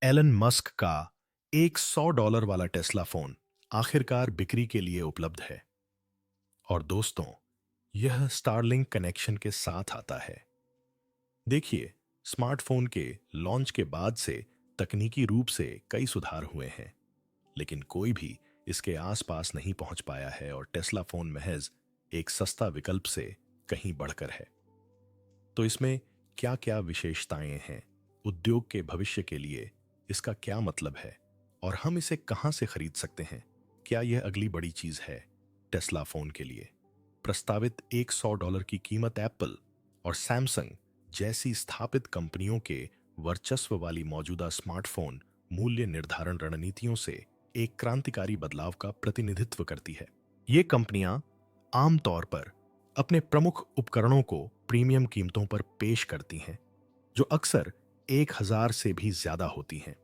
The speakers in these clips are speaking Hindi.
एलन मस्क का एक $100 वाला टेस्ला फोन आखिरकार बिक्री के लिए उपलब्ध है। और दोस्तों, यह स्टारलिंक कनेक्शन के साथ आता है। देखिए, स्मार्टफोन के लॉन्च के बाद से तकनीकी रूप से कई सुधार हुए हैं, लेकिन कोई भी इसके आसपास नहीं पहुंच पाया है और टेस्ला फोन महज एक सस्ता विकल्प से कहीं बढ़कर है। तो इसमें क्या क्या विशेषताएं हैं, उद्योग के भविष्य के लिए इसका क्या मतलब है, और हम इसे कहां से खरीद सकते हैं? क्या यह अगली बड़ी चीज है टेस्ला फोन के लिए? प्रस्तावित $100 की कीमत एप्पल और सैमसंग जैसी स्थापित कंपनियों के वर्चस्व वाली मौजूदा स्मार्टफोन मूल्य निर्धारण रणनीतियों से एक क्रांतिकारी बदलाव का प्रतिनिधित्व करती है। ये कंपनियां आमतौर पर अपने प्रमुख उपकरणों को प्रीमियम कीमतों पर पेश करती हैं, जो अक्सर 1,000 से भी ज्यादा होती हैं।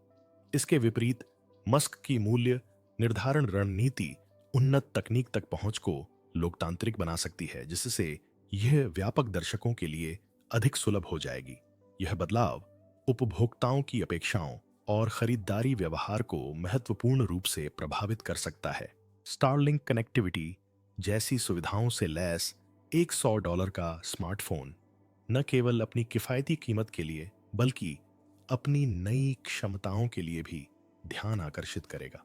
इसके विपरीत मस्क की मूल्य निर्धारण रणनीति उन्नत तकनीक तक पहुंच को लोकतांत्रिक बना सकती है, जिससे यह व्यापक दर्शकों के लिए अधिक सुलभ हो जाएगी। यह बदलाव उपभोक्ताओं की अपेक्षाओं और खरीदारी व्यवहार को महत्वपूर्ण रूप से प्रभावित कर सकता है। स्टारलिंक कनेक्टिविटी जैसी सुविधाओं से लैस $100 का स्मार्टफोन न केवल अपनी किफायती कीमत के लिए बल्कि अपनी नई क्षमताओं के लिए भी ध्यान आकर्षित करेगा।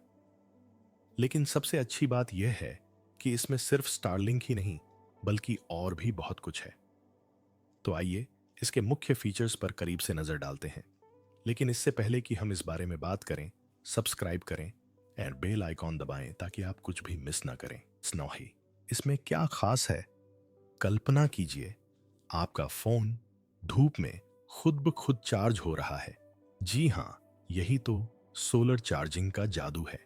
लेकिन सबसे अच्छी बात यह है कि इसमें सिर्फ स्टारलिंक ही नहीं बल्कि और भी बहुत कुछ है। तो आइए इसके मुख्य फीचर्स पर करीब से नजर डालते हैं। लेकिन इससे पहले कि हम इस बारे में बात करें, सब्सक्राइब करें और बेल आइकॉन दबाएं ताकि आप कुछ भी मिस ना करें। स्नोही, इसमें क्या खास है? कल्पना कीजिए, आपका फोन धूप में खुद ब खुद चार्ज हो रहा है। जी हां, यही तो सोलर चार्जिंग का जादू है।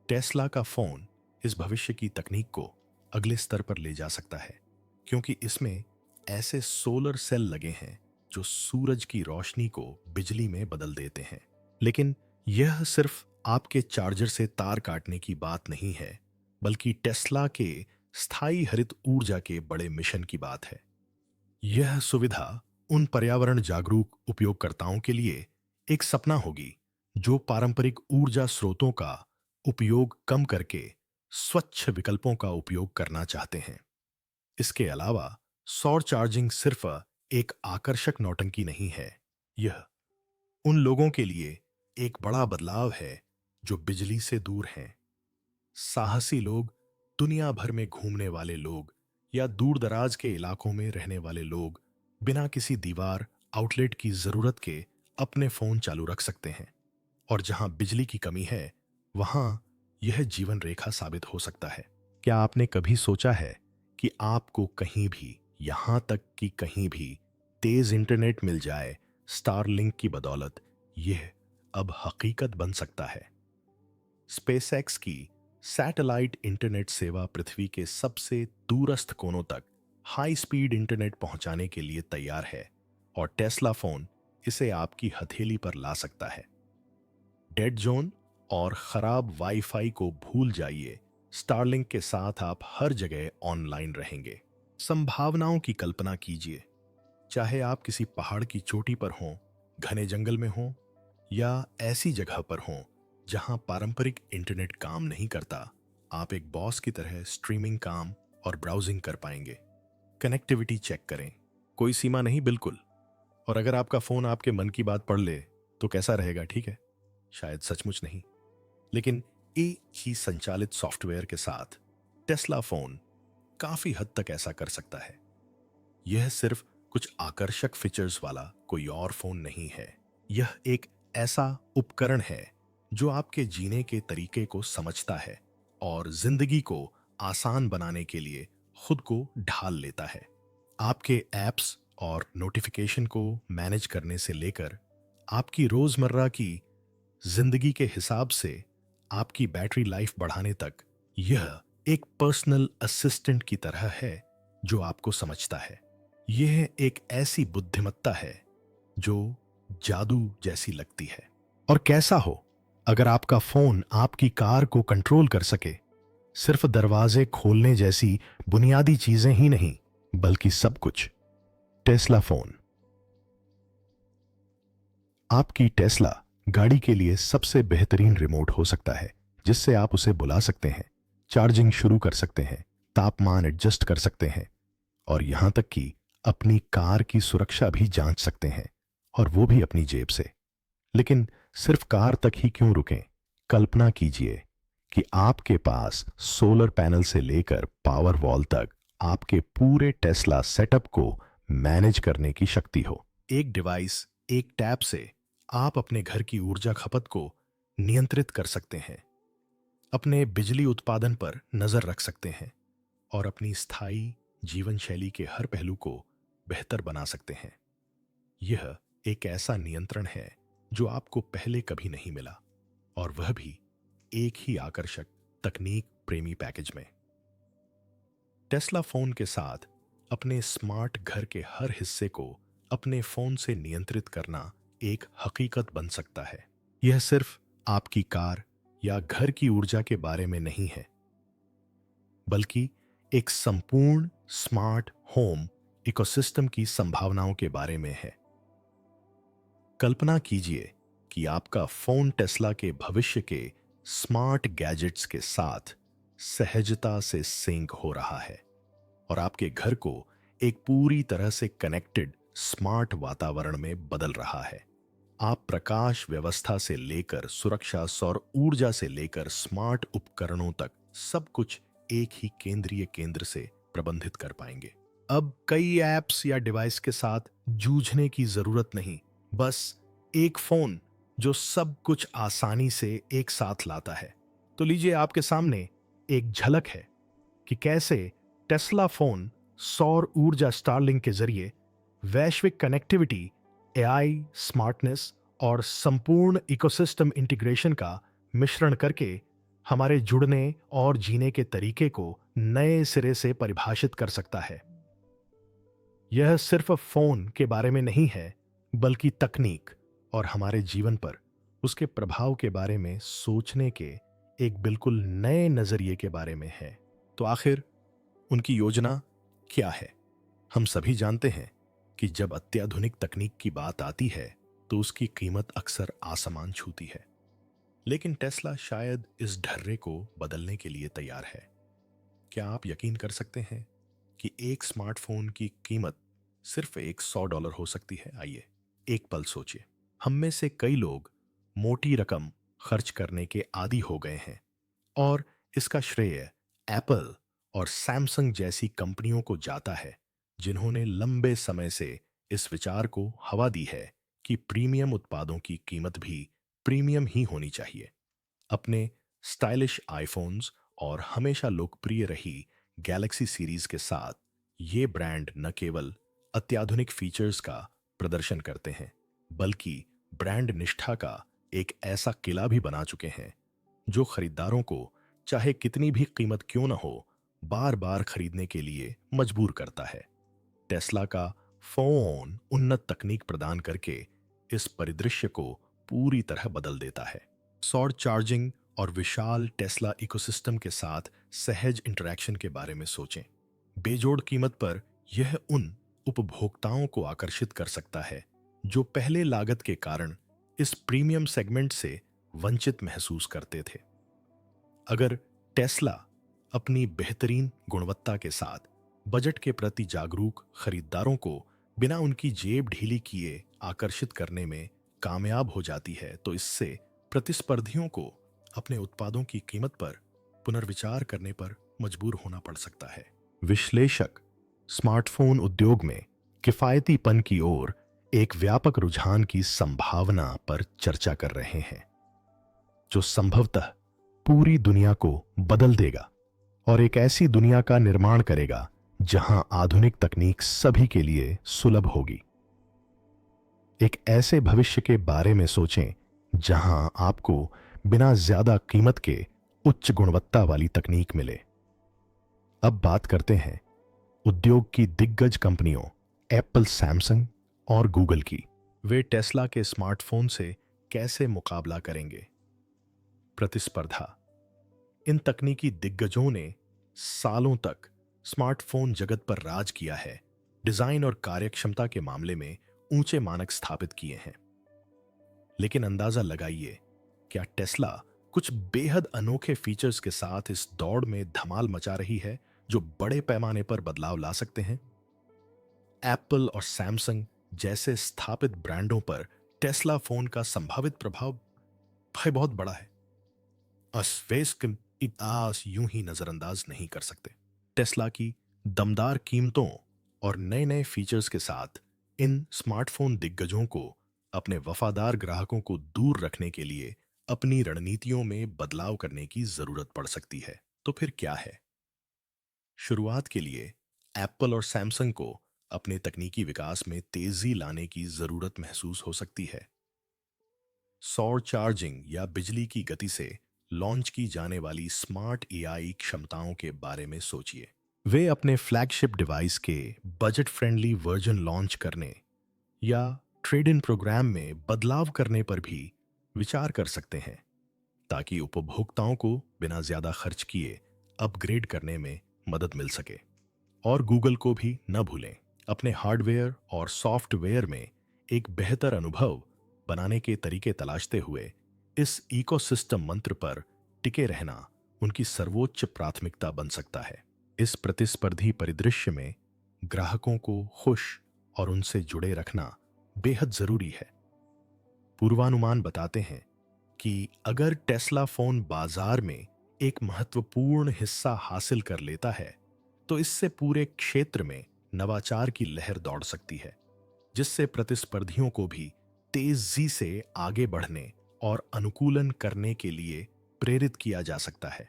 टेस्ला का फोन इस भविष्य की तकनीक को अगले स्तर पर ले जा सकता है, क्योंकि इसमें ऐसे सोलर सेल लगे हैं जो सूरज की रोशनी को बिजली में बदल देते हैं। लेकिन यह सिर्फ आपके चार्जर से तार काटने की बात नहीं है, बल्कि टेस्ला के स्थायी हरित ऊर्जा के बड़े मिशन की बात है। यह सुविधा उन पर्यावरण जागरूक उपयोगकर्ताओं के लिए एक सपना होगी जो पारंपरिक ऊर्जा स्रोतों का उपयोग कम करके स्वच्छ विकल्पों का उपयोग करना चाहते हैं। इसके अलावा सौर चार्जिंग सिर्फ एक आकर्षक नौटंकी नहीं है, यह उन लोगों के लिए एक बड़ा बदलाव है जो बिजली से दूर हैं। साहसी लोग, दुनिया भर में घूमने वाले लोग या दूर दराज के इलाकों में रहने वाले लोग बिना किसी दीवार आउटलेट की जरूरत के अपने फोन चालू रख सकते हैं। और जहां बिजली की कमी है, वहां यह जीवन रेखा साबित हो सकता है। क्या आपने कभी सोचा है कि आपको कहीं भी, यहां तक कि कहीं भी तेज इंटरनेट मिल जाए स्टारलिंक की बदौलत? यह अब हकीकत बन सकता है। स्पेसएक्स की सैटेलाइट इंटरनेट सेवा पृथ्वी के सबसे दूरस्थ कोनों तक हाई स्पीड इंटरनेट पहुंचाने के लिए तैयार है, और टेस्ला फोन इसे आपकी हथेली पर ला सकता है। डेड जोन और खराब वाईफाई को भूल जाइए, स्टारलिंक के साथ आप हर जगह ऑनलाइन रहेंगे। संभावनाओं की कल्पना कीजिए, चाहे आप किसी पहाड़ की चोटी पर हों, घने जंगल में हों या ऐसी जगह पर हों जहां पारंपरिक इंटरनेट काम नहीं करता, आप एक बॉस की तरह स्ट्रीमिंग काम और ब्राउजिंग कर पाएंगे। कनेक्टिविटी चेक करें, कोई सीमा नहीं, बिल्कुल। और अगर आपका फोन आपके मन की बात पढ़ ले तो कैसा रहेगा? ठीक है, शायद सचमुच नहीं, लेकिन एक ही संचालित सॉफ्टवेयर के साथ टेस्ला फोन काफी हद तक ऐसा कर सकता है। यह सिर्फ कुछ आकर्षक फीचर्स वाला कोई और फोन नहीं है, यह एक ऐसा उपकरण है जो आपके जीने के तरीके को समझता है और जिंदगी को आसान बनाने के लिए खुद को ढाल लेता है। आपके ऐप्स और नोटिफिकेशन को मैनेज करने से लेकर आपकी रोजमर्रा की जिंदगी के हिसाब से आपकी बैटरी लाइफ बढ़ाने तक, यह एक पर्सनल असिस्टेंट की तरह है जो आपको समझता है। यह एक ऐसी बुद्धिमत्ता है जो जादू जैसी लगती है। और कैसा हो अगर आपका फोन आपकी कार को कंट्रोल कर सके? सिर्फ दरवाजे खोलने जैसी बुनियादी चीजें ही नहीं, बल्कि सब कुछ। Tesla phone. आपकी टेस्ला गाड़ी के लिए सबसे बेहतरीन रिमोट हो सकता है, जिससे आप उसे बुला सकते हैं, चार्जिंग शुरू कर सकते हैं, तापमान एडजस्ट कर सकते हैं और यहां तक कि अपनी कार की सुरक्षा भी जांच सकते हैं, और वो भी अपनी जेब से। लेकिन सिर्फ कार तक ही क्यों रुकें? कल्पना कीजिए कि आपके पास सोलर पैनल से लेकर पावर वॉल तक आपके पूरे टेस्ला सेटअप को मैनेज करने की शक्ति हो। एक डिवाइस, एक टैब से आप अपने घर की ऊर्जा खपत को नियंत्रित कर सकते हैं, अपने बिजली उत्पादन पर नजर रख सकते हैं और अपनी स्थायी जीवन शैली के हर पहलू को बेहतर बना सकते हैं। यह एक ऐसा नियंत्रण है जो आपको पहले कभी नहीं मिला, और वह भी एक ही आकर्षक तकनीक प्रेमी पैकेज में। टेस्ला फोन के साथ अपने स्मार्ट घर के हर हिस्से को अपने फोन से नियंत्रित करना एक हकीकत बन सकता है। यह सिर्फ आपकी कार या घर की ऊर्जा के बारे में नहीं है, बल्कि एक संपूर्ण स्मार्ट होम इकोसिस्टम की संभावनाओं के बारे में है। कल्पना कीजिए कि आपका फोन टेस्ला के भविष्य के स्मार्ट गैजेट्स के साथ सहजता से सिंक हो रहा है और आपके घर को एक पूरी तरह से कनेक्टेड स्मार्ट वातावरण में बदल रहा है। आप प्रकाश व्यवस्था से लेकर सुरक्षा, सौर ऊर्जा से लेकर स्मार्ट उपकरणों तक सब कुछ एक ही केंद्रीय केंद्र से प्रबंधित कर पाएंगे। अब कई ऐप्स या डिवाइस के साथ जूझने की जरूरत नहीं, बस एक फोन जो सब कुछ आसानी से एक साथ लाता है। तो लीजिए, आपके सामने एक झलक है कि कैसे टेस्ला फोन सौर ऊर्जा स्टारलिंक के जरिए वैश्विक कनेक्टिविटी, एआई, स्मार्टनेस और संपूर्ण इकोसिस्टम इंटीग्रेशन का मिश्रण करके हमारे जुड़ने और जीने के तरीके को नए सिरे से परिभाषित कर सकता है। यह सिर्फ फोन के बारे में नहीं है, बल्कि तकनीक और हमारे जीवन पर उसके प्रभाव के बारे में सोचने के एक बिल्कुल नए नजरिए के बारे में है। तो आखिर उनकी योजना क्या है? हम सभी जानते हैं कि जब अत्याधुनिक तकनीक की बात आती है तो उसकी कीमत अक्सर आसमान छूती है। लेकिन टेस्ला शायद इस ढर्रे को बदलने के लिए तैयार है। क्या आप यकीन कर सकते हैं कि एक स्मार्टफोन की कीमत सिर्फ $100 हो सकती है? आइए एक पल सोचिए। हम में से कई लोग मोटी रकम खर्च करने के आदी हो गए हैं, और इसका श्रेय एप्पल और सैमसंग जैसी कंपनियों को जाता है, जिन्होंने लंबे समय से इस विचार को हवा दी है कि प्रीमियम उत्पादों की कीमत भी प्रीमियम ही होनी चाहिए। अपने स्टाइलिश आईफोन्स और हमेशा लोकप्रिय रही गैलेक्सी सीरीज के साथ ये ब्रांड न केवल अत्याधुनिक फीचर्स का प्रदर्शन करते हैं, बल्कि ब्रांड निष्ठा का एक ऐसा किला भी बना चुके हैं जो खरीदारों को चाहे कितनी भी कीमत क्यों न हो, बार बार खरीदने के लिए मजबूर करता है। टेस्ला का फोन उन्नत तकनीक प्रदान करके इस परिदृश्य को पूरी तरह बदल देता है। सौर चार्जिंग और विशाल टेस्ला इकोसिस्टम के साथ सहज इंटरैक्शन के बारे में सोचें। बेजोड़ कीमत पर यह उन उपभोक्ताओं को आकर्षित कर सकता है जो पहले लागत के कारण इस प्रीमियम सेगमेंट से वंचित महसूस करते थे। अगर टेस्ला अपनी बेहतरीन गुणवत्ता के साथ बजट के प्रति जागरूक खरीदारों को बिना उनकी जेब ढीली किए आकर्षित करने में कामयाब हो जाती है, तो इससे प्रतिस्पर्धियों को अपने उत्पादों की कीमत पर पुनर्विचार करने पर मजबूर होना पड़ सकता है। विश्लेषक स्मार्टफोन उद्योग में किफायतीपन की ओर एक व्यापक रुझान की संभावना पर चर्चा कर रहे हैं, जो संभवतः पूरी दुनिया को बदल देगा और एक ऐसी दुनिया का निर्माण करेगा जहां आधुनिक तकनीक सभी के लिए सुलभ होगी। एक ऐसे भविष्य के बारे में सोचें जहां आपको बिना ज्यादा कीमत के उच्च गुणवत्ता वाली तकनीक मिले। अब बात करते हैं उद्योग की दिग्गज कंपनियों एप्पल, सैमसंग और गूगल की। वे टेस्ला के स्मार्टफोन से कैसे मुकाबला करेंगे? प्रतिस्पर्धा। इन तकनीकी दिग्गजों ने सालों तक स्मार्टफोन जगत पर राज किया है, डिजाइन और कार्यक्षमता के मामले में ऊंचे मानक स्थापित किए हैं। लेकिन अंदाजा लगाइए, क्या टेस्ला कुछ बेहद अनोखे फीचर्स के साथ इस दौड़ में धमाल मचा रही है जो बड़े पैमाने पर बदलाव ला सकते हैं? एप्पल और सैमसंग जैसे स्थापित ब्रांडों पर टेस्ला फोन का संभावित प्रभाव भाई बहुत बड़ा है। अस्वेस के इतिहास यूं ही नजरअंदाज नहीं कर सकते। टेस्ला की दमदार कीमतों और नए नए फीचर्स के साथ इन स्मार्टफोन दिग्गजों को अपने वफादार ग्राहकों को दूर रखने के लिए अपनी रणनीतियों में बदलाव करने की जरूरत पड़ सकती है। तो फिर क्या है? शुरुआत के लिए एप्पल और सैमसंग को अपने तकनीकी विकास में तेजी लाने की जरूरत महसूस हो सकती है। सौर चार्जिंग या बिजली की गति से लॉन्च की जाने वाली स्मार्ट एआई क्षमताओं के बारे में सोचिए। वे अपने फ्लैगशिप डिवाइस के बजट फ्रेंडली वर्जन लॉन्च करने या ट्रेड इन प्रोग्राम में बदलाव करने पर भी विचार कर सकते हैं, ताकि उपभोक्ताओं को बिना ज्यादा खर्च किए अपग्रेड करने में मदद मिल सके। और गूगल को भी न भूलें, अपने हार्डवेयर और सॉफ्टवेयर में एक बेहतर अनुभव बनाने के तरीके तलाशते हुए इस इकोसिस्टम मंत्र पर टिके रहना उनकी सर्वोच्च प्राथमिकता बन सकता है। इस प्रतिस्पर्धी परिदृश्य में ग्राहकों को खुश और उनसे जुड़े रखना बेहद जरूरी है। पूर्वानुमान बताते हैं कि अगर टेस्ला फोन बाजार में एक महत्वपूर्ण हिस्सा हासिल कर लेता है, तो इससे पूरे क्षेत्र में नवाचार की लहर दौड़ सकती है, जिससे प्रतिस्पर्धियों को भी तेजी से आगे बढ़ने और अनुकूलन करने के लिए प्रेरित किया जा सकता है।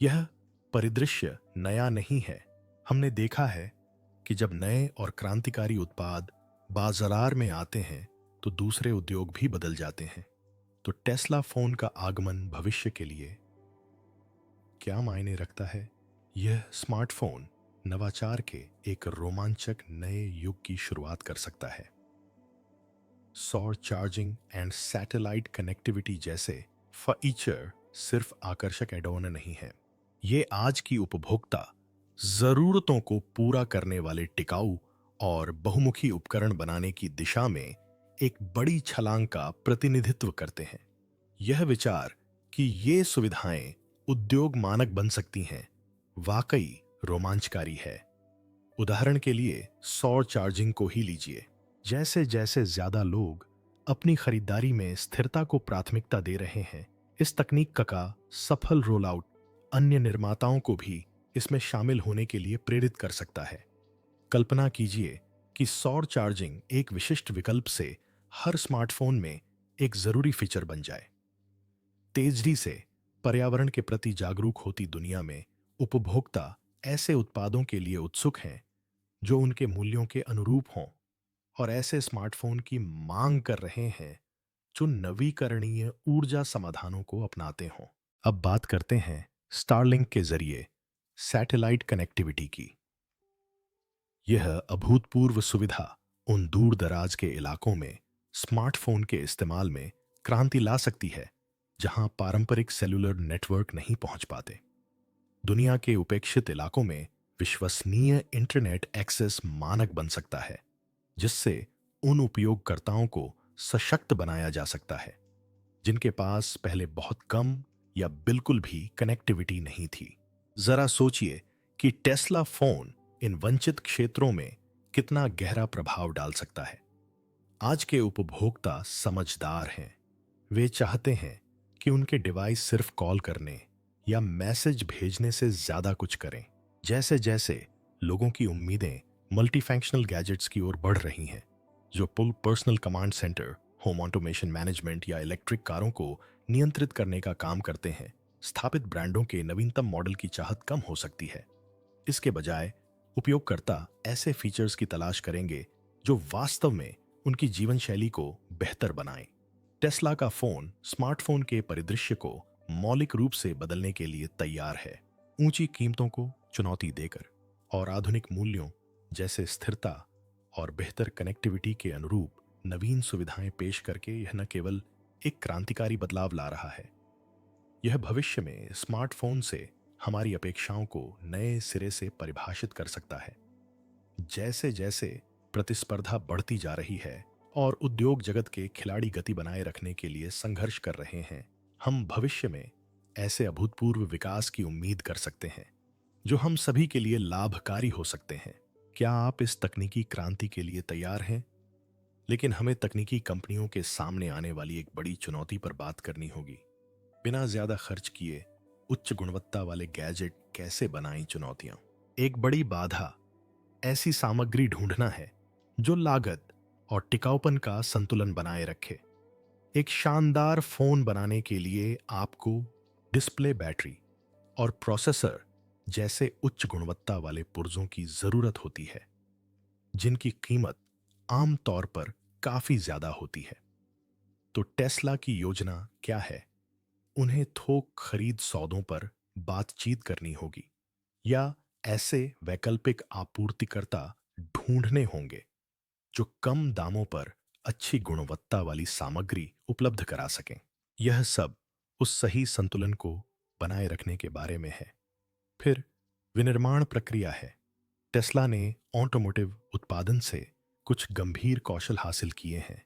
यह परिदृश्य नया नहीं है। हमने देखा है कि जब नए और क्रांतिकारी उत्पाद बाजार में आते हैं तो दूसरे उद्योग भी बदल जाते हैं। तो टेस्ला फोन का आगमन भविष्य के लिए क्या मायने रखता है? यह स्मार्टफोन नवाचार के एक रोमांचक नए युग की शुरुआत कर सकता है। सौर चार्जिंग एंड सैटेलाइट कनेक्टिविटी जैसे फीचर सिर्फ आकर्षक एड ऑन नहीं है, ये आज की उपभोक्ता जरूरतों को पूरा करने वाले टिकाऊ और बहुमुखी उपकरण बनाने की दिशा में एक बड़ी छलांग का प्रतिनिधित्व करते हैं। यह विचार कि ये सुविधाएं उद्योग मानक बन सकती हैं, वाकई रोमांचकारी है। उदाहरण के लिए सौर चार्जिंग को ही लीजिए। जैसे जैसे ज्यादा लोग अपनी खरीदारी में स्थिरता को प्राथमिकता दे रहे हैं, इस तकनीक का सफल रोल आउट अन्य निर्माताओं को भी इसमें शामिल होने के लिए प्रेरित कर सकता है। कल्पना कीजिए कि सौर चार्जिंग एक विशिष्ट विकल्प से हर स्मार्टफोन में एक जरूरी फीचर बन जाए। तेजी से पर्यावरण के प्रति जागरूक होती दुनिया में उपभोक्ता ऐसे उत्पादों के लिए उत्सुक हैं जो उनके मूल्यों के अनुरूप हों, और ऐसे स्मार्टफोन की मांग कर रहे हैं जो नवीकरणीय ऊर्जा समाधानों को अपनाते हों। अब बात करते हैं स्टारलिंक के जरिए सैटेलाइट कनेक्टिविटी की। यह अभूतपूर्व सुविधा उन दूर दराज के इलाकों में स्मार्टफोन के इस्तेमाल में क्रांति ला सकती है जहां पारंपरिक सेलुलर नेटवर्क नहीं पहुंच पाते। दुनिया के उपेक्षित इलाकों में विश्वसनीय इंटरनेट एक्सेस मानक बन सकता है, जिससे उन उपयोगकर्ताओं को सशक्त बनाया जा सकता है जिनके पास पहले बहुत कम या बिल्कुल भी कनेक्टिविटी नहीं थी। जरा सोचिए कि टेस्ला फोन इन वंचित क्षेत्रों में कितना गहरा प्रभाव डाल सकता है। आज के उपभोक्ता समझदार हैं। वे चाहते हैं कि उनके डिवाइस सिर्फ कॉल करने या मैसेज भेजने से ज्यादा कुछ करें। जैसे जैसे लोगों की उम्मीदें मल्टीफंक्शनल गैजेट्स की ओर बढ़ रही हैं, जो पुल personal command centre, home automation management या इलेक्ट्रिक कारों को नियंत्रित करने का काम करते हैं, स्थापित ब्रांडों के नवीनतम मॉडल की चाहत कम हो सकती है। इसके बजाय उपयोगकर्ता ऐसे फीचर्स की तलाश करेंगे जो वास्तव में उनकी जीवन शैली को बेहतर बनाएं। टेस्ला का फोन स्मार्टफोन के परिदृश्य को मौलिक रूप से बदलने के लिए तैयार है। ऊंची कीमतों को चुनौती देकर और आधुनिक मूल्यों जैसे स्थिरता और बेहतर कनेक्टिविटी के अनुरूप नवीन सुविधाएं पेश करके यह न केवल एक क्रांतिकारी बदलाव ला रहा है, यह भविष्य में स्मार्टफोन से हमारी अपेक्षाओं को नए सिरे से परिभाषित कर सकता है। जैसे जैसे प्रतिस्पर्धा बढ़ती जा रही है और उद्योग जगत के खिलाड़ी गति बनाए रखने के लिए संघर्ष कर रहे हैं। हम भविष्य में ऐसे अभूतपूर्व विकास की उम्मीद कर सकते हैं जो हम सभी के लिए लाभकारी हो सकते हैं। क्या आप इस तकनीकी क्रांति के लिए तैयार हैं? लेकिन हमें तकनीकी कंपनियों के सामने आने वाली एक बड़ी चुनौती पर बात करनी होगी। बिना ज्यादा खर्च किए उच्च गुणवत्ता वाले गैजेट कैसे बनाएं? चुनौतियां। एक बड़ी बाधा ऐसी सामग्री ढूंढना है जो लागत और टिकाऊपन का संतुलन बनाए रखे। एक शानदार फोन बनाने के लिए आपको डिस्प्ले, बैटरी और प्रोसेसर जैसे उच्च गुणवत्ता वाले पुर्जों की जरूरत होती है, जिनकी कीमत आमतौर पर काफी ज्यादा होती है। तो टेस्ला की योजना क्या है? उन्हें थोक खरीद सौदों पर बातचीत करनी होगी या ऐसे वैकल्पिक आपूर्तिकर्ता ढूंढने होंगे जो कम दामों पर अच्छी गुणवत्ता वाली सामग्री उपलब्ध करा सकें। यह सब उस सही संतुलन को बनाए रखने के बारे में है। फिर विनिर्माण प्रक्रिया है। टेस्ला ने ऑटोमोटिव उत्पादन से कुछ गंभीर कौशल हासिल किए हैं,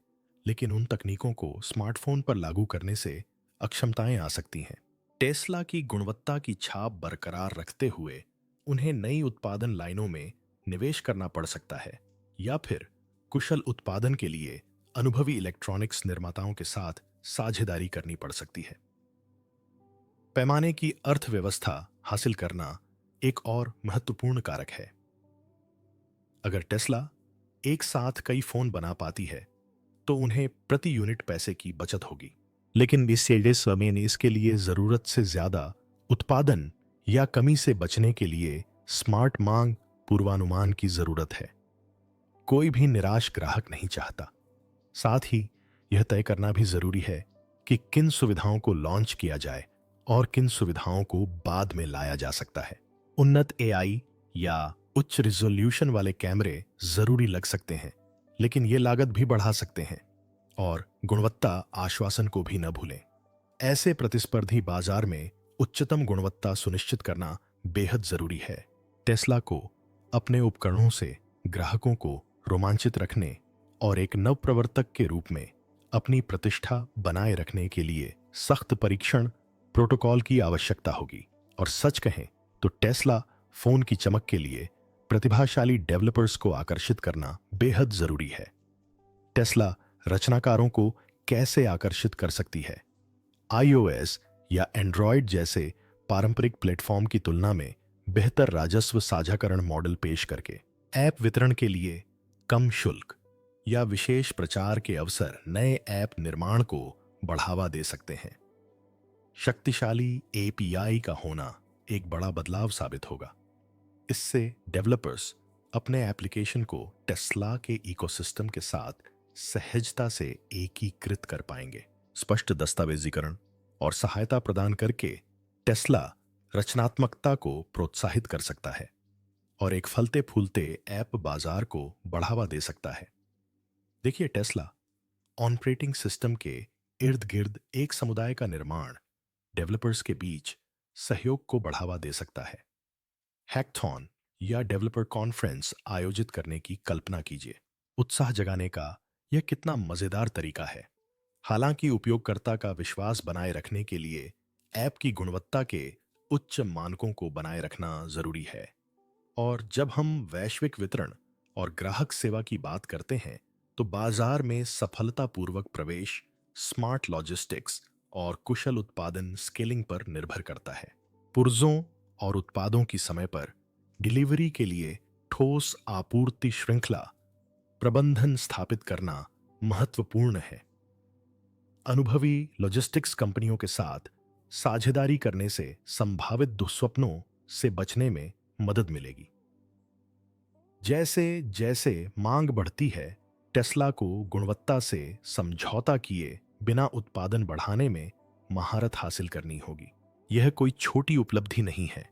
लेकिन उन तकनीकों को स्मार्टफोन पर लागू करने से अक्षमताएं आ सकती हैं। टेस्ला की गुणवत्ता की छाप बरकरार रखते हुए उन्हें नई उत्पादन लाइनों में निवेश करना पड़ सकता है या फिर कुशल उत्पादन के लिए अनुभवी इलेक्ट्रॉनिक्स निर्माताओं के साथ साझेदारी करनी पड़ सकती है। पैमाने की अर्थव्यवस्था हासिल करना एक और महत्वपूर्ण कारक है। अगर टेस्ला एक साथ कई फोन बना पाती है तो उन्हें प्रति यूनिट पैसे की बचत होगी, लेकिन इसके लिए जरूरत से ज्यादा उत्पादन या कमी से बचने के लिए स्मार्ट मांग पूर्वानुमान की जरूरत है। कोई भी निराश ग्राहक नहीं चाहता। साथ ही यह तय करना भी जरूरी है कि किन सुविधाओं को लॉन्च किया जाए और किन सुविधाओं को बाद में लाया जा सकता है। उन्नत एआई या उच्च रिजोल्यूशन वाले कैमरे जरूरी लग सकते हैं, लेकिन ये लागत भी बढ़ा सकते हैं और गुणवत्ता आश्वासन को भी न भूलें। ऐसे प्रतिस्पर्धी बाजार में उच्चतम गुणवत्ता सुनिश्चित करना बेहद जरूरी है। टेस्ला को अपने उपकरणों से ग्राहकों को रोमांचित रखने और एक नवप्रवर्तक के रूप में अपनी प्रतिष्ठा बनाए रखने के लिए सख्त परीक्षण प्रोटोकॉल की आवश्यकता होगी। और सच कहें तो टेस्ला फोन की चमक के लिए प्रतिभाशाली डेवलपर्स को आकर्षित करना बेहद जरूरी है। टेस्ला रचनाकारों को कैसे आकर्षित कर सकती है? iOS या एंड्रॉयड जैसे पारंपरिक प्लेटफॉर्म की तुलना में बेहतर राजस्व साझाकरण मॉडल पेश करके, ऐप वितरण के लिए कम शुल्क या विशेष प्रचार के अवसर नए ऐप निर्माण को बढ़ावा दे सकते हैं। शक्तिशाली एपीआई का होना एक बड़ा बदलाव साबित होगा। इससे डेवलपर्स अपने एप्लीकेशन को टेस्ला के इकोसिस्टम के साथ सहजता से एकीकृत कर पाएंगे। स्पष्ट दस्तावेजीकरण और सहायता प्रदान करके टेस्ला रचनात्मकता को प्रोत्साहित कर सकता है और एक फलते फूलते ऐप बाजार को बढ़ावा दे सकता है। देखिए, टेस्ला ऑपरेटिंग सिस्टम के इर्द गिर्द एक समुदाय का निर्माण डेवलपर्स के बीच सहयोग को बढ़ावा दे सकता है। हैकथॉन या डेवलपर कॉन्फ्रेंस आयोजित करने की कल्पना कीजिए। उत्साह जगाने का यह कितना मजेदार तरीका है। हालांकि उपयोगकर्ता का विश्वास बनाए रखने के लिए ऐप की गुणवत्ता के उच्च मानकों को बनाए रखना जरूरी है। और जब हम वैश्विक वितरण और ग्राहक सेवा की बात करते हैं तो बाजार में सफलतापूर्वक प्रवेश स्मार्ट लॉजिस्टिक्स और कुशल उत्पादन स्केलिंग पर निर्भर करता है। पुर्जों और उत्पादों की समय पर डिलीवरी के लिए ठोस आपूर्ति श्रृंखला प्रबंधन स्थापित करना महत्वपूर्ण है। अनुभवी लॉजिस्टिक्स कंपनियों के साथ साझेदारी करने से संभावित दुस्वप्नों से बचने में मदद मिलेगी। जैसे जैसे मांग बढ़ती है, टेस्ला को गुणवत्ता से समझौता किए बिना उत्पादन बढ़ाने में महारत हासिल करनी होगी। यह कोई छोटी उपलब्धि नहीं है।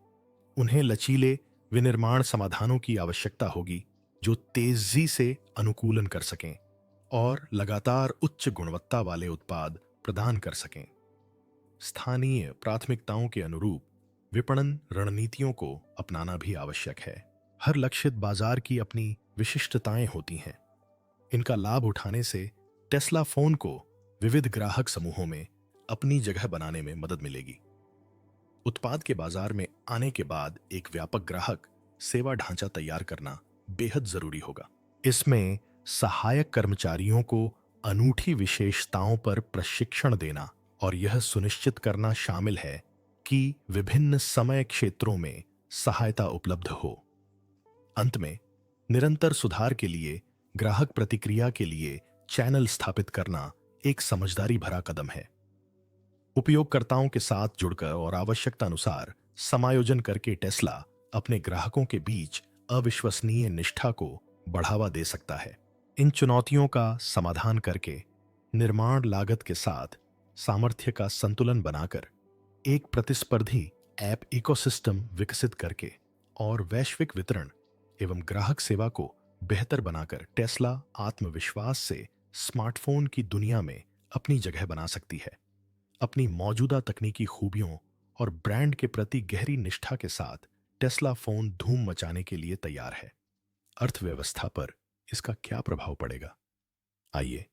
उन्हें लचीले विनिर्माण समाधानों की आवश्यकता होगी जो तेजी से अनुकूलन कर सकें और लगातार उच्च गुणवत्ता वाले उत्पाद प्रदान कर सकें। स्थानीय प्राथमिकताओं के अनुरूप विपणन रणनीतियों को अपनाना भी आवश्यक है। हर लक्षित बाजार की अपनी विशिष्टताएं होती हैं। इनका लाभ उठाने से टेस्ला फोन को विविध ग्राहक समूहों में अपनी जगह बनाने में मदद मिलेगी। उत्पाद के बाजार में आने के बाद एक व्यापक ग्राहक सेवा ढांचा तैयार करना बेहद जरूरी होगा। इसमें सहायक कर्मचारियों को अनूठी विशेषताओं पर प्रशिक्षण देना और यह सुनिश्चित करना शामिल है कि विभिन्न समय क्षेत्रों में सहायता उपलब्ध हो। अंत में निरंतर सुधार के लिए ग्राहक प्रतिक्रिया के लिए चैनल स्थापित करना एक समझदारी भरा कदम है। उपयोगकर्ताओं के साथ जुड़कर और आवश्यकता अनुसार समायोजन करके टेस्ला अपने ग्राहकों के बीच अविश्वसनीय निष्ठा को बढ़ावा दे सकता है। इन चुनौतियों का समाधान करके निर्माण लागत के साथ सामर्थ्य का संतुलन बनाकर एक प्रतिस्पर्धी ऐप इकोसिस्टम विकसित करके और वैश्विक वितरण एवं ग्राहक सेवा को बेहतर बनाकर टेस्ला आत्मविश्वास से स्मार्टफोन की दुनिया में अपनी जगह बना सकती है। अपनी मौजूदा तकनीकी खूबियों और ब्रांड के प्रति गहरी निष्ठा के साथ टेस्ला फोन धूम मचाने के लिए तैयार है। अर्थव्यवस्था पर इसका क्या प्रभाव पड़ेगा? आइए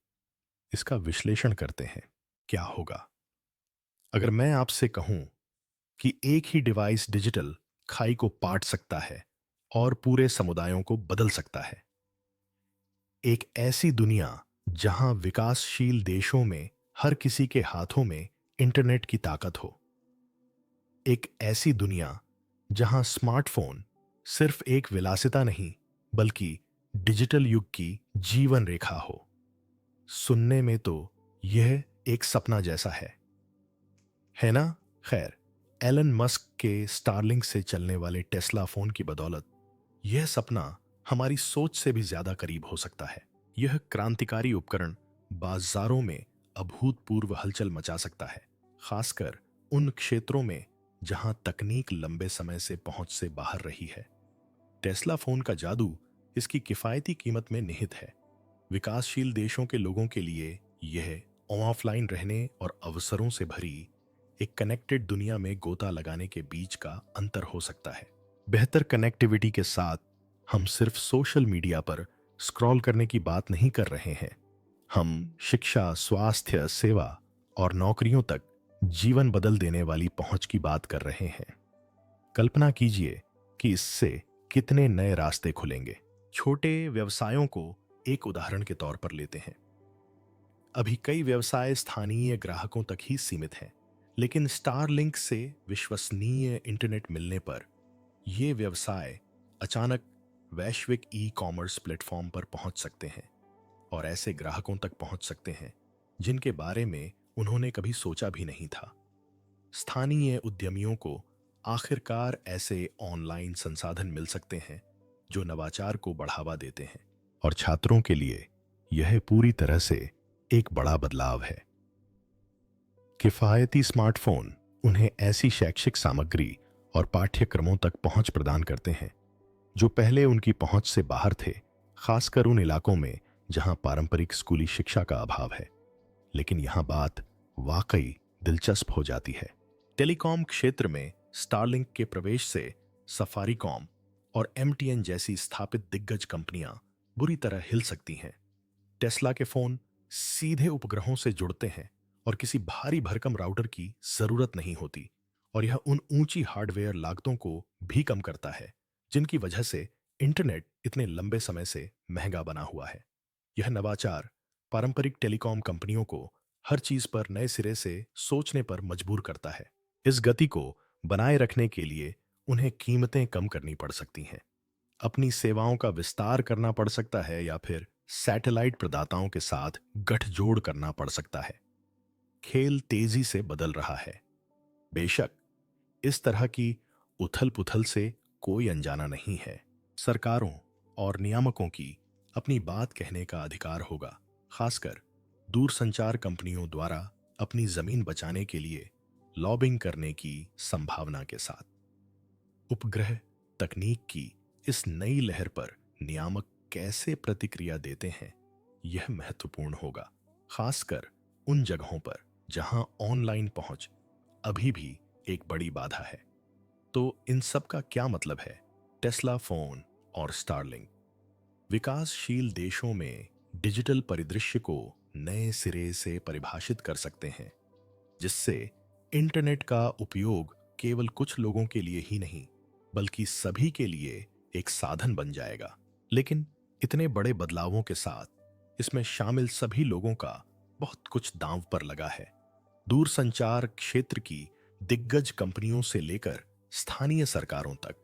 इसका विश्लेषण करते हैं। क्या होगा अगर मैं आपसे कहूं कि एक ही डिवाइस डिजिटल खाई को पाट सकता है और पूरे समुदायों को बदल सकता है। एक ऐसी दुनिया जहां विकासशील देशों में हर किसी के हाथों में इंटरनेट की ताकत हो। एक ऐसी दुनिया जहां स्मार्टफोन सिर्फ एक विलासिता नहीं बल्कि डिजिटल युग की जीवन रेखा हो। सुनने में तो यह एक सपना जैसा है ना? खैर, एलन मस्क के स्टारलिंक से चलने वाले टेस्ला फोन की बदौलत यह सपना हमारी सोच से भी ज्यादा करीब हो सकता है। यह क्रांतिकारी उपकरण बाजारों में अभूतपूर्व हलचल मचा सकता है, खासकर उन क्षेत्रों में जहां तकनीक लंबे समय से पहुंच से बाहर रही है। टेस्ला फोन का जादू इसकी किफायती कीमत में निहित है। विकासशील देशों के लोगों के लिए यह ऑफलाइन रहने और अवसरों से भरी एक कनेक्टेड दुनिया में गोता लगाने के बीच का अंतर हो सकता है। बेहतर कनेक्टिविटी के साथ हम सिर्फ सोशल मीडिया पर स्क्रॉल करने की बात नहीं कर रहे हैं। हम शिक्षा, स्वास्थ्य, सेवा और नौकरियों तक जीवन बदल देने वाली पहुंच की बात कर रहे हैं। कल्पना कीजिए कि इससे कितने नए रास्ते खुलेंगे। छोटे व्यवसायों को एक उदाहरण के तौर पर लेते हैं। अभी कई व्यवसाय स्थानीय ग्राहकों तक ही सीमित हैं, लेकिन स्टारलिंक से विश्वसनीय इंटरनेट मिलने पर ये व्यवसाय अचानक वैश्विक ई कॉमर्स प्लेटफॉर्म पर पहुंच सकते हैं और ऐसे ग्राहकों तक पहुंच सकते हैं जिनके बारे में उन्होंने कभी सोचा भी नहीं था। स्थानीय उद्यमियों को आखिरकार ऐसे ऑनलाइन संसाधन मिल सकते हैं जो नवाचार को बढ़ावा देते हैं, और छात्रों के लिए यह पूरी तरह से एक बड़ा बदलाव है। किफायती स्मार्टफोन उन्हें ऐसी शैक्षिक सामग्री और पाठ्यक्रमों तक पहुंच प्रदान करते हैं जो पहले उनकी पहुंच से बाहर थे, खासकर उन इलाकों में जहां पारंपरिक स्कूली शिक्षा का अभाव है। लेकिन यहां बात वाकई दिलचस्प हो जाती है। टेलीकॉम क्षेत्र में स्टारलिंक के प्रवेश से सफारीकॉम और एमटीएन जैसी स्थापित दिग्गज कंपनियां बुरी तरह हिल सकती हैं। टेस्ला के फोन सीधे उपग्रहों से जुड़ते हैं और किसी भारी भरकम राउटर की जरूरत नहीं होती, और यह उन ऊंची हार्डवेयर लागतों को भी कम करता है जिनकी वजह से इंटरनेट इतने लंबे समय से महंगा बना हुआ है। यह नवाचार पारंपरिक टेलीकॉम कंपनियों को हर चीज पर नए सिरे से सोचने पर मजबूर करता है। इस गति को बनाए रखने के लिए उन्हें कीमतें कम करनी पड़ सकती हैं, अपनी सेवाओं का विस्तार करना पड़ सकता है या फिर सैटेलाइट प्रदाताओं के साथ गठजोड़ करना पड़ सकता है। खेल तेजी से बदल रहा है। बेशक इस तरह की उथल पुथल से कोई अनजाना नहीं है। सरकारों और नियामकों की अपनी बात कहने का अधिकार होगा, खासकर दूरसंचार कंपनियों द्वारा अपनी जमीन बचाने के लिए लॉबिंग करने की संभावना के साथ। उपग्रह तकनीक की इस नई लहर पर नियामक कैसे प्रतिक्रिया देते हैं, यह महत्वपूर्ण होगा, खासकर उन जगहों पर जहां ऑनलाइन पहुंच अभी भी एक बड़ी बाधा है। तो इन सब का क्या मतलब है? टेस्ला फोन और स्टारलिंक विकासशील देशों में डिजिटल परिदृश्य को नए सिरे से परिभाषित कर सकते हैं, जिससे इंटरनेट का उपयोग केवल कुछ लोगों के लिए ही नहीं, बल्कि सभी के लिए एक साधन बन जाएगा। लेकिन इतने बड़े बदलावों के साथ इसमें शामिल सभी लोगों का बहुत कुछ दांव पर लगा है। दूरसंचार क्षेत्र की दिग्गज कंपनियों से लेकर स्थानीय सरकारों तक।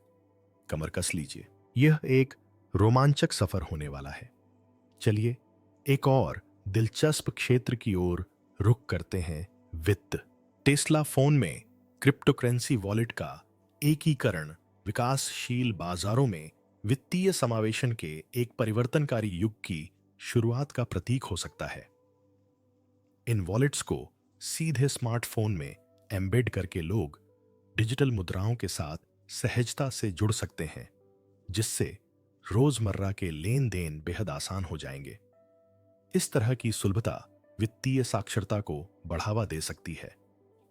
कमर कस लीजिए, यह एक रोमांचक सफर होने वाला है। चलिए एक और दिलचस्प क्षेत्र की ओर रुख करते हैं, वित्त। टेस्ला फोन में क्रिप्टोकरेंसी वॉलेट का एकीकरण विकासशील बाजारों में वित्तीय समावेशन के एक परिवर्तनकारी युग की शुरुआत का प्रतीक हो सकता है। इन वॉलेट्स को सीधे स्मार्टफोन में एम्बेड करके लोग डिजिटल मुद्राओं के साथ सहजता से जुड़ सकते हैं, जिससे रोजमर्रा के लेन देन बेहद आसान हो जाएंगे। इस तरह की सुलभता वित्तीय साक्षरता को बढ़ावा दे सकती है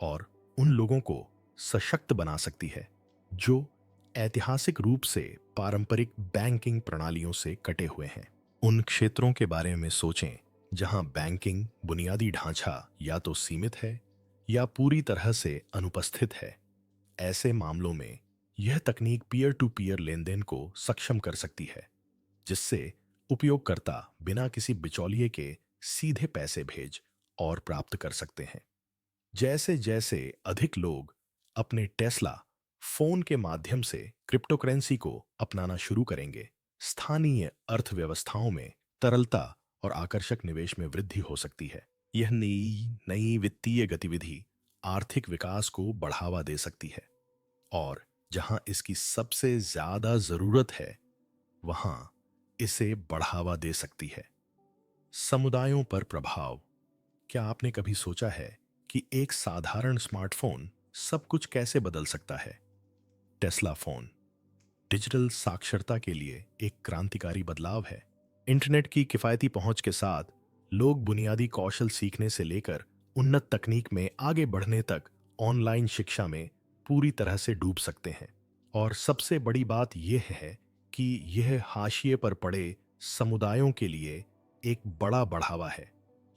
और उन लोगों को सशक्त बना सकती है जो ऐतिहासिक रूप से पारंपरिक बैंकिंग प्रणालियों से कटे हुए हैं। उन क्षेत्रों के बारे में सोचें जहां बैंकिंग बुनियादी ढांचा या तो सीमित है या पूरी तरह से अनुपस्थित है। ऐसे मामलों में यह तकनीक पीयर टू पीयर लेनदेन को सक्षम कर सकती है, जिससे उपयोगकर्ता बिना किसी बिचौलिए के सीधे पैसे भेज और प्राप्त कर सकते हैं। जैसे जैसे अधिक लोग अपने टेस्ला फोन के माध्यम से क्रिप्टोकरेंसी को अपनाना शुरू करेंगे, स्थानीय अर्थव्यवस्थाओं में तरलता और आकर्षक निवेश में वृद्धि हो सकती है। यह नई नई वित्तीय गतिविधि आर्थिक विकास को बढ़ावा दे सकती है और जहां इसकी सबसे ज्यादा जरूरत है, वहां इसे बढ़ावा दे सकती है। समुदायों पर प्रभाव। क्या आपने कभी सोचा है कि एक साधारण स्मार्टफोन सब कुछ कैसे बदल सकता है? टेस्ला फोन डिजिटल साक्षरता के लिए एक क्रांतिकारी बदलाव है। इंटरनेट की किफायती पहुंच के साथ लोग बुनियादी कौशल सीखने से लेकर उन्नत तकनीक में आगे बढ़ने तक ऑनलाइन शिक्षा में पूरी तरह से डूब सकते हैं। और सबसे बड़ी बात यह है कि यह हाशिए पर पड़े समुदायों के लिए एक बड़ा बढ़ावा है।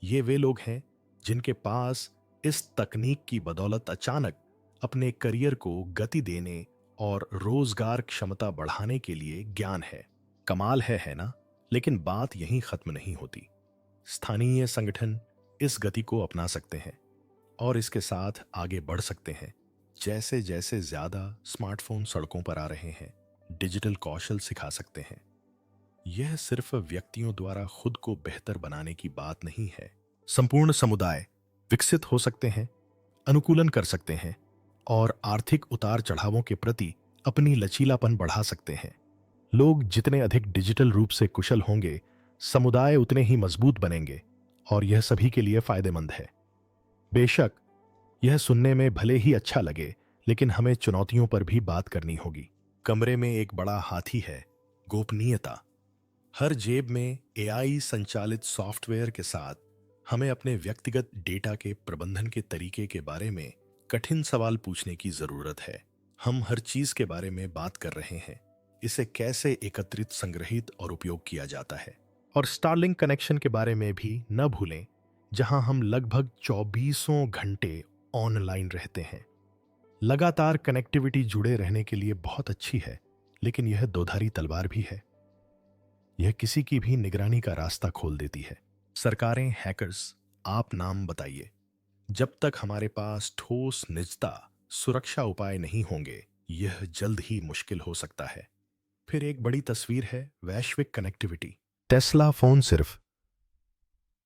ये वे लोग हैं जिनके पास इस तकनीक की बदौलत अचानक अपने करियर को गति देने और रोजगार क्षमता बढ़ाने के लिए ज्ञान है। कमाल है ना? लेकिन बात यहीं खत्म नहीं होती। स्थानीय संगठन इस गति को अपना सकते हैं और इसके साथ आगे बढ़ सकते हैं। जैसे जैसे ज्यादा स्मार्टफोन सड़कों पर आ रहे हैं, डिजिटल कौशल सिखा सकते हैं। यह सिर्फ व्यक्तियों द्वारा खुद को बेहतर बनाने की बात नहीं है। संपूर्ण समुदाय विकसित हो सकते हैं, अनुकूलन कर सकते हैं और आर्थिक उतार चढ़ावों के प्रति अपनी लचीलापन बढ़ा सकते हैं। लोग जितने अधिक डिजिटल रूप से कुशल होंगे, समुदाय उतने ही मजबूत बनेंगे और यह सभी के लिए फायदेमंद है। बेशक यह सुनने में भले ही अच्छा लगे, लेकिन हमें चुनौतियों पर भी बात करनी होगी। कमरे में एक बड़ा हाथी है, गोपनीयता। हर जेब में एआई संचालित सॉफ्टवेयर के साथ हमें अपने व्यक्तिगत डेटा के प्रबंधन के तरीके के बारे में कठिन सवाल पूछने की जरूरत है। हम हर चीज के बारे में बात कर रहे हैं, इसे कैसे एकत्रित, संग्रहित और उपयोग किया जाता है। और स्टारलिंक कनेक्शन के बारे में भी न भूलें, जहां हम लगभग 24 घंटे ऑनलाइन रहते हैं। लगातार कनेक्टिविटी जुड़े रहने के लिए बहुत अच्छी है, लेकिन यह दोधारी तलवार भी है। यह किसी की भी निगरानी का रास्ता खोल देती है। सरकारें, हैकर्स, आप नाम बताइए। जब तक हमारे पास ठोस निजता सुरक्षा उपाय नहीं होंगे, यह जल्द ही मुश्किल हो सकता है। फिर एक बड़ी तस्वीर है वैश्विक कनेक्टिविटी। टेस्ला फोन सिर्फ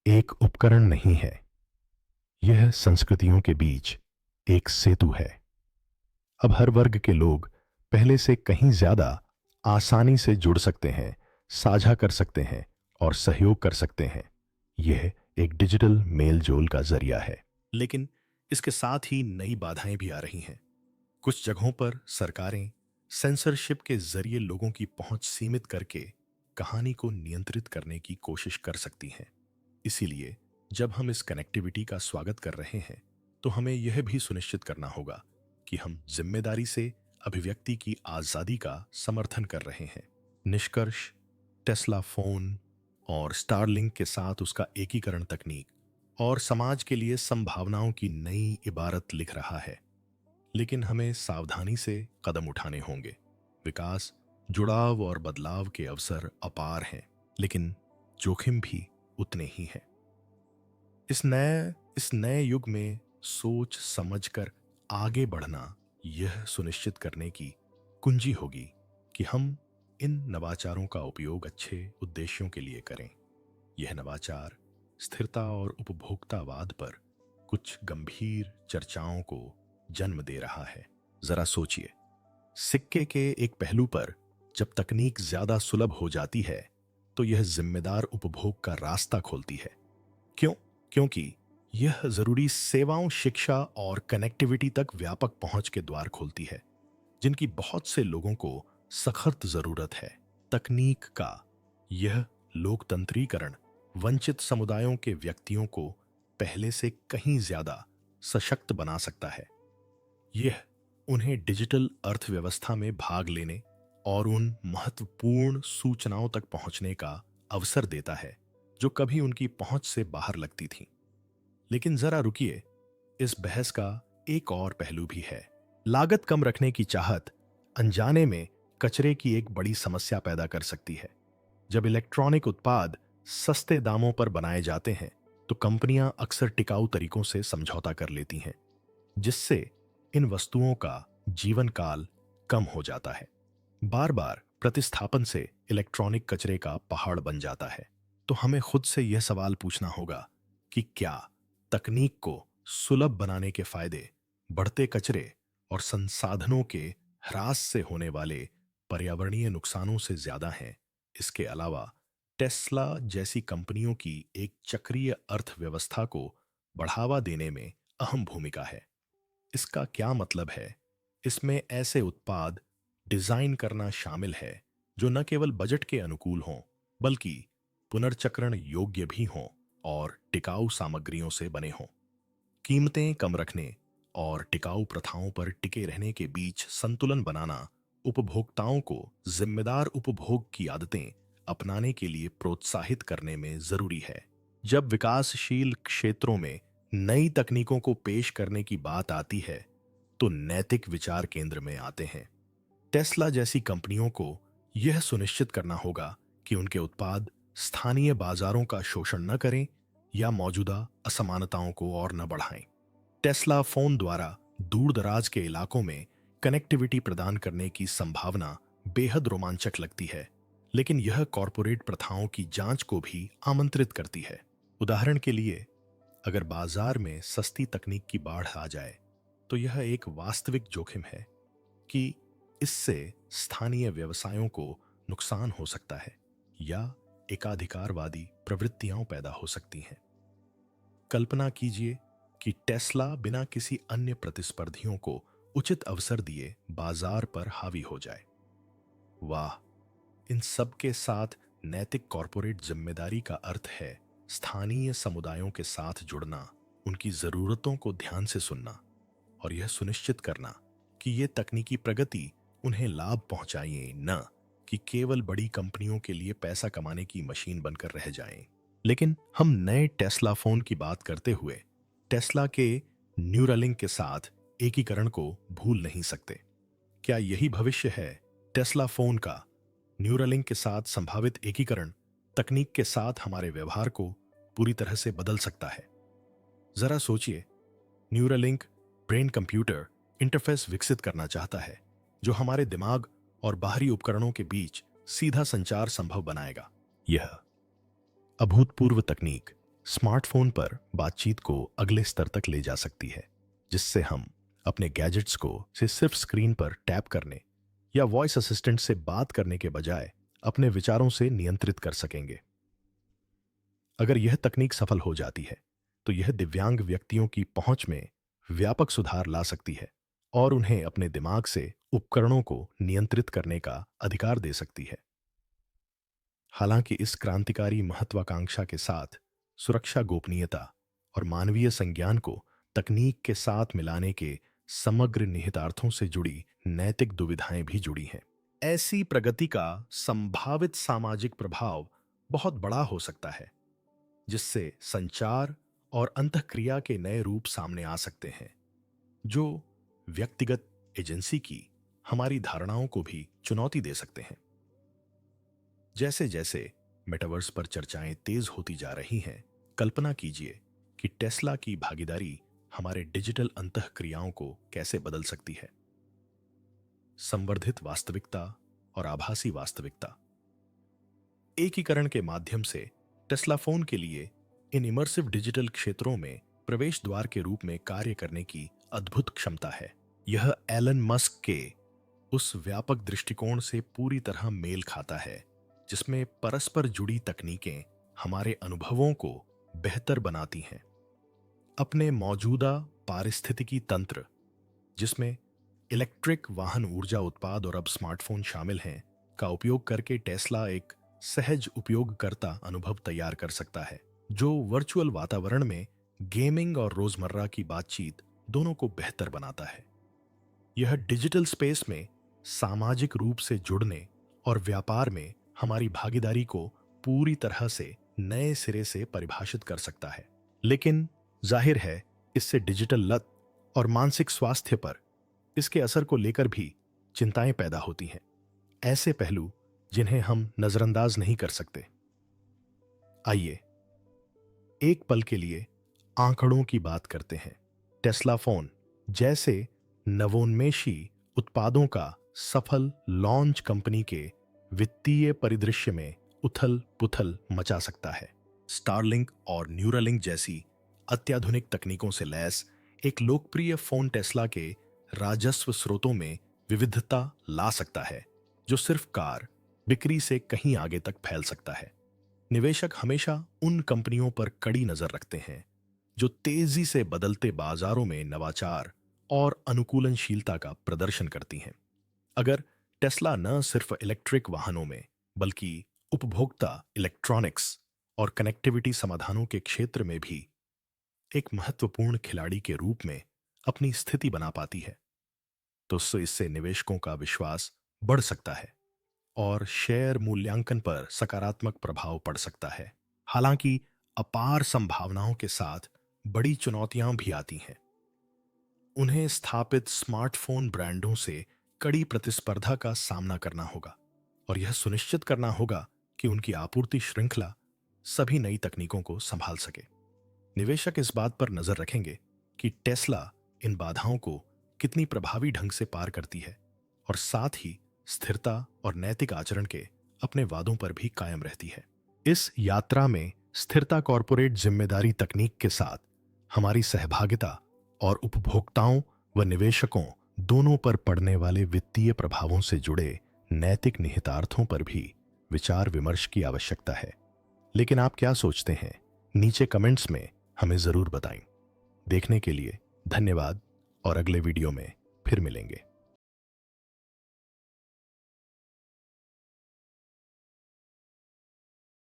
एक उपकरण नहीं है, यह संस्कृतियों के बीच एक सेतु है। अब हर वर्ग के लोग पहले से कहीं ज्यादा आसानी से जुड़ सकते हैं, साझा कर सकते हैं और सहयोग कर सकते हैं। यह एक डिजिटल मेल जोल का जरिया है। लेकिन इसके साथ ही नई बाधाएं भी आ रही हैं। कुछ जगहों पर सरकारें सेंसरशिप के जरिए लोगों की पहुंच सीमित करके कहानी को नियंत्रित करने की कोशिश कर सकती हैं। इसीलिए जब हम इस कनेक्टिविटी का स्वागत कर रहे हैं, तो हमें यह भी सुनिश्चित करना होगा कि हम जिम्मेदारी से अभिव्यक्ति की आजादी का समर्थन कर रहे हैं। निष्कर्ष, टेस्ला फोन और स्टारलिंक के साथ उसका एकीकरण तकनीक और समाज के लिए संभावनाओं की नई इबारत लिख रहा है। लेकिन हमें सावधानी से कदम उठाने होंगे। विकास, जुड़ाव और बदलाव के अवसर अपार हैं, लेकिन जोखिम भी उतने ही हैं। इस नए युग में सोच समझकर आगे बढ़ना यह सुनिश्चित करने की कुंजी होगी कि हम इन नवाचारों का उपयोग अच्छे उद्देश्यों के लिए करें। यह नवाचार स्थिरता और उपभोक्तावाद पर कुछ गंभीर चर्चाओं को जन्म दे रहा है। जरा सोचिए, सिक्के के एक पहलू पर जब तकनीक ज्यादा सुलभ हो जाती है तो यह जिम्मेदार उपभोग का रास्ता खोलती है। क्यों? क्योंकि यह जरूरी सेवाओं, शिक्षा और कनेक्टिविटी तक व्यापक पहुंच के द्वार खोलती है, जिनकी बहुत से लोगों को सख्त जरूरत है। तकनीक का यह लोकतंत्रीकरण वंचित समुदायों के व्यक्तियों को पहले से कहीं ज्यादा सशक्त बना सकता है। यह उन्हें डिजिटल अर्थव्यवस्था में भाग लेने और उन महत्वपूर्ण सूचनाओं तक पहुंचने का अवसर देता है जो कभी उनकी पहुंच से बाहर लगती थीं। लेकिन जरा रुकिए, इस बहस का एक और पहलू भी है। लागत कम रखने की चाहत अनजाने में कचरे की एक बड़ी समस्या पैदा कर सकती है। जब इलेक्ट्रॉनिक उत्पाद सस्ते दामों पर बनाए जाते हैं तो कंपनियां अक्सर टिकाऊ तरीकों से समझौता कर लेती हैं, जिससे इन वस्तुओं का जीवन काल कम हो जाता है। बार बार प्रतिस्थापन से इलेक्ट्रॉनिक कचरे का पहाड़ बन जाता है। तो हमें खुद से यह सवाल पूछना होगा कि क्या तकनीक को सुलभ बनाने के फायदे बढ़ते कचरे और संसाधनों के ह्रास से होने वाले पर्यावरणीय नुकसानों से ज्यादा हैं? इसके अलावा टेस्ला जैसी कंपनियों की एक चक्रीय अर्थव्यवस्था को बढ़ावा देने में अहम भूमिका है। इसका क्या मतलब है? इसमें ऐसे उत्पाद डिजाइन करना शामिल है जो न केवल बजट के अनुकूल हों, बल्कि पुनर्चक्रण योग्य भी हों और टिकाऊ सामग्रियों से बने हों। कीमतें कम रखने और टिकाऊ प्रथाओं पर टिके रहने के बीच संतुलन बनाना उपभोक्ताओं को जिम्मेदार उपभोग की आदतें अपनाने के लिए प्रोत्साहित करने में जरूरी है। जब विकासशील क्षेत्रों में नई तकनीकों को पेश करने की बात आती है तो नैतिक विचार केंद्र में आते हैं। टेस्ला जैसी कंपनियों को यह सुनिश्चित करना होगा कि उनके उत्पाद स्थानीय बाजारों का शोषण न करें या मौजूदा असमानताओं को और न बढ़ाएं। टेस्ला फोन द्वारा दूर दराज के इलाकों में कनेक्टिविटी प्रदान करने की संभावना बेहद रोमांचक लगती है, लेकिन यह कॉरपोरेट प्रथाओं की जांच को भी आमंत्रित करती है। उदाहरण के लिए, अगर बाजार में सस्ती तकनीक की बाढ़ आ जाए तो यह एक वास्तविक जोखिम है कि इससे स्थानीय व्यवसायों को नुकसान हो सकता है या एकाधिकारवादी प्रवृत्तियां पैदा हो सकती हैं। कल्पना कीजिए कि टेस्ला बिना किसी अन्य प्रतिस्पर्धियों को उचित अवसर दिए बाजार पर हावी हो जाए। वाह! इन सब के साथ नैतिक कॉरपोरेट जिम्मेदारी का अर्थ है स्थानीय समुदायों के साथ जुड़ना, उनकी जरूरतों को ध्यान से सुनना और यह सुनिश्चित करना कि ये तकनीकी प्रगति उन्हें लाभ पहुंचाए, न कि केवल बड़ी कंपनियों के लिए पैसा कमाने की मशीन बनकर रह जाएं। लेकिन हम नए टेस्ला फोन की बात करते हुए टेस्ला के न्यूरालिंक के साथ एकीकरण को भूल नहीं सकते। क्या यही भविष्य है? टेस्ला फोन का न्यूरालिंक के साथ संभावित एकीकरण तकनीक के साथ हमारे व्यवहार को पूरी तरह से बदल सकता है। जरा सोचिए, न्यूरालिंक ब्रेन कंप्यूटर इंटरफेस विकसित करना चाहता है जो हमारे दिमाग और बाहरी उपकरणों के बीच सीधा संचार संभव बनाएगा। यह अभूतपूर्व तकनीक स्मार्टफोन पर बातचीत को अगले स्तर तक ले जा सकती है, जिससे हम अपने गैजेट्स को सिर्फ स्क्रीन पर टैप करने या वॉइस असिस्टेंट से बात करने के बजाय अपने विचारों से नियंत्रित कर सकेंगे। अगर यह तकनीक सफल हो जाती है तो यह दिव्यांग व्यक्तियों की पहुंच में व्यापक सुधार ला सकती है और उन्हें अपने दिमाग से उपकरणों को नियंत्रित करने का अधिकार दे सकती है। हालांकि इस क्रांतिकारी महत्वाकांक्षा के साथ सुरक्षा, गोपनीयता और मानवीय संज्ञान को तकनीक के साथ मिलाने के समग्र निहितार्थों से जुड़ी नैतिक दुविधाएं भी जुड़ी हैं। ऐसी प्रगति का संभावित सामाजिक प्रभाव बहुत बड़ा हो सकता है, जिससे संचार और अंतःक्रिया के नए रूप सामने आ सकते हैं, जो व्यक्तिगत एजेंसी की हमारी धारणाओं को भी चुनौती दे सकते हैं। जैसे जैसे मेटावर्स पर चर्चाएं तेज होती जा रही हैं, कल्पना कीजिए कि टेस्ला की भागीदारी हमारे डिजिटल अंतःक्रियाओं को कैसे बदल सकती है। संवर्धित वास्तविकता और आभासी वास्तविकता एकीकरण के माध्यम से टेस्ला फोन के लिए इन इमर्सिव डिजिटल क्षेत्रों में प्रवेश द्वार के रूप में कार्य करने की अद्भुत क्षमता है। यह एलन मस्क के उस व्यापक दृष्टिकोण से पूरी तरह मेल खाता है, जिसमें परस्पर जुड़ी तकनीकें हमारे अनुभवों को बेहतर बनाती हैं। अपने मौजूदा पारिस्थितिकी तंत्र, जिसमें इलेक्ट्रिक वाहन ऊर्जा उत्पाद और अब स्मार्टफोन शामिल हैं, का उपयोग करके टेस्ला एक सहज उपयोगकर्ता अनुभव तैयार कर सकता है, जो वर्चुअल वातावरण में गेमिंग और रोजमर्रा की बातचीत दोनों को बेहतर बनाता है। यह डिजिटल स्पेस में सामाजिक रूप से जुड़ने और व्यापार में हमारी भागीदारी को पूरी तरह से नए सिरे से परिभाषित कर सकता है। लेकिन जाहिर है, इससे डिजिटल लत और मानसिक स्वास्थ्य पर इसके असर को लेकर भी चिंताएं पैदा होती हैं, ऐसे पहलू जिन्हें हम नजरअंदाज नहीं कर सकते। आइए एक पल के लिए आंकड़ों की बात करते हैं। टेस्ला फोन जैसे नवोन्मेषी उत्पादों का सफल लॉन्च कंपनी के वित्तीय परिदृश्य में उथल पुथल मचा सकता है। स्टारलिंक और न्यूरालिंक जैसी अत्याधुनिक तकनीकों से लैस एक लोकप्रिय फोन टेस्ला के राजस्व स्रोतों में विविधता ला सकता है, जो सिर्फ कार बिक्री से कहीं आगे तक फैल सकता है। निवेशक हमेशा उन कंपनियों पर कड़ी नजर रखते हैं जो तेजी से बदलते बाजारों में नवाचार और अनुकूलनशीलता का प्रदर्शन करती हैं। अगर टेस्ला न सिर्फ इलेक्ट्रिक वाहनों में बल्कि उपभोक्ता इलेक्ट्रॉनिक्स और कनेक्टिविटी समाधानों के क्षेत्र में भी एक महत्वपूर्ण खिलाड़ी के रूप में अपनी स्थिति बना पाती है, तो इससे निवेशकों का विश्वास बढ़ सकता है और शेयर मूल्यांकन पर सकारात्मक प्रभाव पड़ सकता है। हालांकि अपार संभावनाओं के साथ बड़ी चुनौतियां भी आती हैं। उन्हें स्थापित स्मार्टफोन ब्रांडों से कड़ी प्रतिस्पर्धा का सामना करना होगा और यह सुनिश्चित करना होगा कि उनकी आपूर्ति श्रृंखला सभी नई तकनीकों को संभाल सके। निवेशक इस बात पर नजर रखेंगे कि टेस्ला इन बाधाओं को कितनी प्रभावी ढंग से पार करती है और साथ ही स्थिरता और नैतिक आचरण के अपने वादों पर भी कायम रहती है। इस यात्रा में स्थिरता कॉरपोरेट जिम्मेदारी तकनीक के साथ हमारी सहभागिता और उपभोक्ताओं व निवेशकों दोनों पर पड़ने वाले वित्तीय प्रभावों से जुड़े नैतिक निहितार्थों पर भी विचार विमर्श की आवश्यकता है। लेकिन आप क्या सोचते हैं? नीचे कमेंट्स में हमें जरूर बताएं। देखने के लिए धन्यवाद और अगले वीडियो में फिर मिलेंगे।